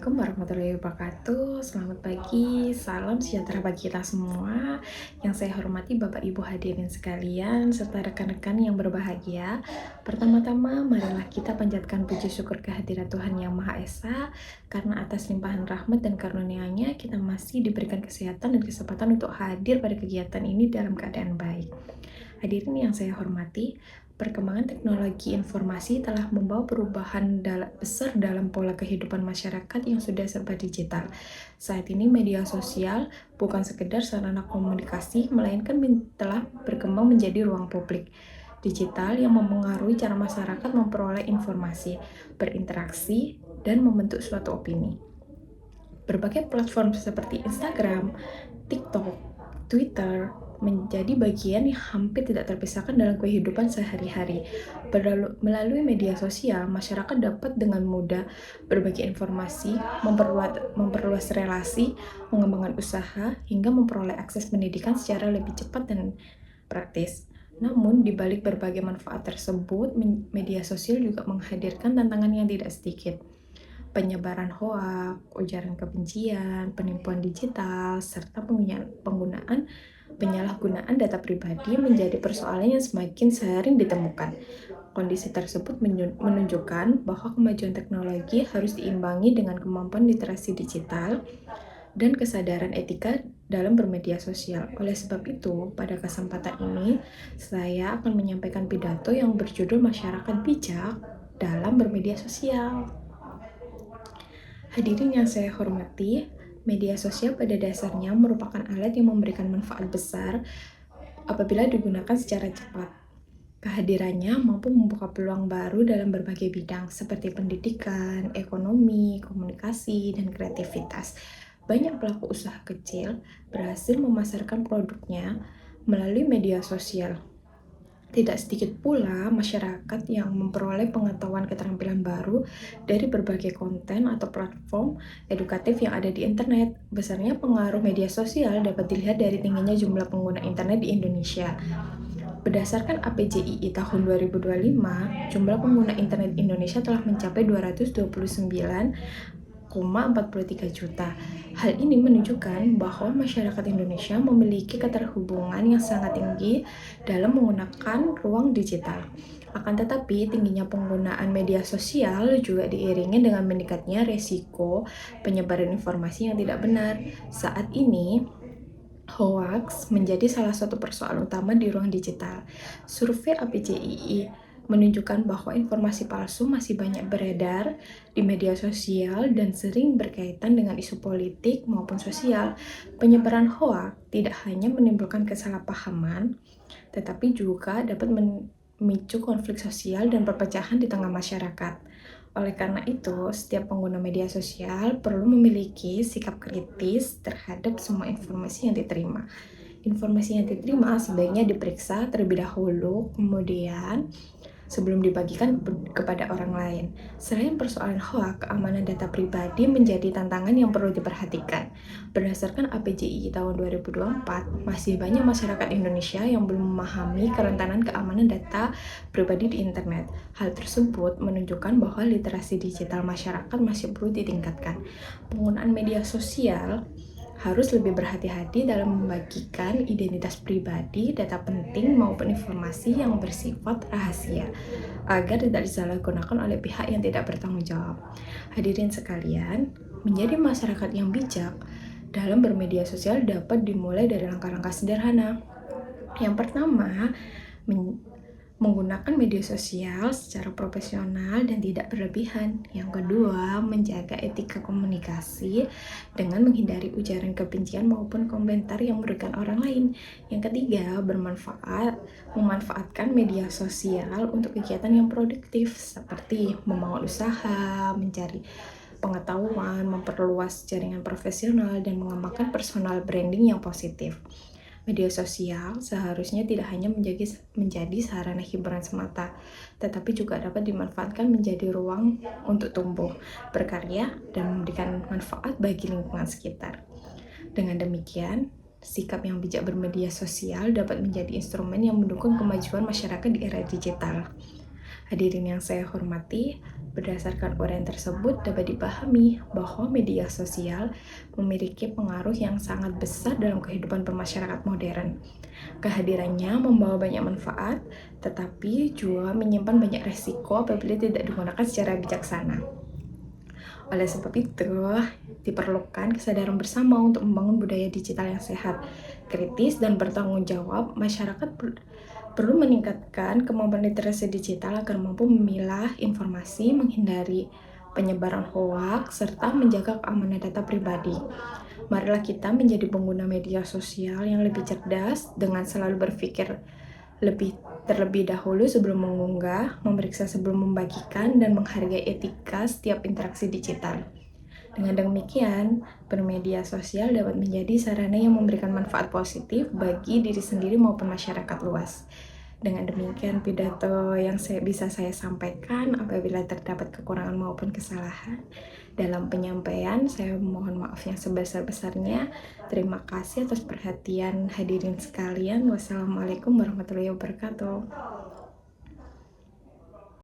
Assalamualaikum warahmatullahi wabarakatuh. Selamat pagi, salam sejahtera bagi kita semua. Yang saya hormati Bapak Ibu hadirin sekalian, serta rekan-rekan yang berbahagia. Pertama-tama, marilah kita panjatkan puji syukur kehadirat Tuhan Yang Maha Esa, karena atas limpahan rahmat dan karunia-Nya, kita masih diberikan kesehatan dan kesempatan untuk hadir pada kegiatan ini dalam keadaan baik. Hadirin yang saya hormati, perkembangan teknologi informasi telah membawa perubahan besar dalam pola kehidupan masyarakat yang sudah serba digital. Saat ini media sosial bukan sekedar sarana komunikasi, melainkan telah berkembang menjadi ruang publik digital yang mempengaruhi cara masyarakat memperoleh informasi, berinteraksi, dan membentuk suatu opini. Berbagai platform seperti Instagram, TikTok, Twitter, menjadi bagian yang hampir tidak terpisahkan dalam kehidupan sehari-hari. Melalui media sosial, masyarakat dapat dengan mudah berbagi informasi, memperluas relasi, mengembangkan usaha, hingga memperoleh akses pendidikan secara lebih cepat dan praktis. Namun, di balik berbagai manfaat tersebut, media sosial juga menghadirkan tantangan yang tidak sedikit. Penyebaran hoaks, ujaran kebencian, penipuan digital, serta penyalahgunaan data pribadi menjadi persoalan yang semakin sering ditemukan. Kondisi tersebut menunjukkan bahwa kemajuan teknologi harus diimbangi dengan kemampuan literasi digital dan kesadaran etika dalam bermedia sosial. Oleh sebab itu, pada kesempatan ini, saya akan menyampaikan pidato yang berjudul Masyarakat Bijak dalam Bermedia Sosial. Hadirin yang saya hormati, media sosial pada dasarnya merupakan alat yang memberikan manfaat besar apabila digunakan secara cepat. Kehadirannya mampu membuka peluang baru dalam berbagai bidang seperti pendidikan, ekonomi, komunikasi, dan kreativitas. Banyak pelaku usaha kecil berhasil memasarkan produknya melalui media sosial. Tidak sedikit pula masyarakat yang memperoleh pengetahuan keterampilan baru dari berbagai konten atau platform edukatif yang ada di internet. Besarnya pengaruh media sosial dapat dilihat dari tingginya jumlah pengguna internet di Indonesia. Berdasarkan APJII tahun 2025, jumlah pengguna internet Indonesia telah mencapai 229,43 juta. Hal ini menunjukkan bahwa masyarakat Indonesia memiliki keterhubungan yang sangat tinggi dalam menggunakan ruang digital. Akan tetapi, tingginya penggunaan media sosial juga diiringi dengan meningkatnya resiko penyebaran informasi yang tidak benar. Saat ini, hoaks menjadi salah satu persoalan utama di ruang digital. Survei APJII menunjukkan bahwa informasi palsu masih banyak beredar di media sosial dan sering berkaitan dengan isu politik maupun sosial. Penyebaran hoaks tidak hanya menimbulkan kesalahpahaman, tetapi juga dapat memicu konflik sosial dan perpecahan di tengah masyarakat. Oleh karena itu, setiap pengguna media sosial perlu memiliki sikap kritis terhadap semua informasi yang diterima. Informasi yang diterima sebaiknya diperiksa terlebih dahulu, kemudian sebelum dibagikan kepada orang lain. Selain persoalan hoaks, keamanan data pribadi menjadi tantangan yang perlu diperhatikan. Berdasarkan APJII tahun 2024, masih banyak masyarakat Indonesia yang belum memahami kerentanan keamanan data pribadi di internet. Hal tersebut menunjukkan bahwa literasi digital masyarakat masih perlu ditingkatkan. Penggunaan media sosial harus lebih berhati-hati dalam membagikan identitas pribadi, data penting, maupun informasi yang bersifat rahasia, agar tidak disalahgunakan oleh pihak yang tidak bertanggung jawab. Hadirin sekalian, menjadi masyarakat yang bijak dalam bermedia sosial dapat dimulai dari langkah-langkah sederhana. Yang pertama, menggunakan media sosial secara profesional dan tidak berlebihan. Yang kedua, menjaga etika komunikasi dengan menghindari ujaran kebencian maupun komentar yang merugikan orang lain. Yang ketiga, memanfaatkan media sosial untuk kegiatan yang produktif seperti membangun usaha, mencari pengetahuan, memperluas jaringan profesional, dan mengembangkan personal branding yang positif. Media sosial seharusnya tidak hanya menjadi sarana hiburan semata, tetapi juga dapat dimanfaatkan menjadi ruang untuk tumbuh, berkarya, dan memberikan manfaat bagi lingkungan sekitar. Dengan demikian, sikap yang bijak bermedia sosial dapat menjadi instrumen yang mendukung kemajuan masyarakat di era digital. Hadirin yang saya hormati, berdasarkan uraian tersebut dapat dipahami bahwa media sosial memiliki pengaruh yang sangat besar dalam kehidupan bermasyarakat modern. Kehadirannya membawa banyak manfaat, tetapi juga menyimpan banyak resiko apabila tidak digunakan secara bijaksana. Oleh sebab itu, diperlukan kesadaran bersama untuk membangun budaya digital yang sehat, kritis, dan bertanggung jawab. Masyarakat perlu meningkatkan kemampuan literasi digital agar mampu memilah informasi, menghindari penyebaran hoaks, serta menjaga keamanan data pribadi. Marilah kita menjadi pengguna media sosial yang lebih cerdas dengan selalu berpikir terlebih dahulu sebelum mengunggah, memeriksa sebelum membagikan, dan menghargai etika setiap interaksi digital. Dengan demikian, bermedia sosial dapat menjadi sarana yang memberikan manfaat positif bagi diri sendiri maupun masyarakat luas. Dengan demikian, pidato yang bisa saya sampaikan. Apabila terdapat kekurangan maupun kesalahan dalam penyampaian, saya mohon maaf yang sebesar-besarnya. Terima kasih atas perhatian hadirin sekalian. Wassalamualaikum warahmatullahi wabarakatuh.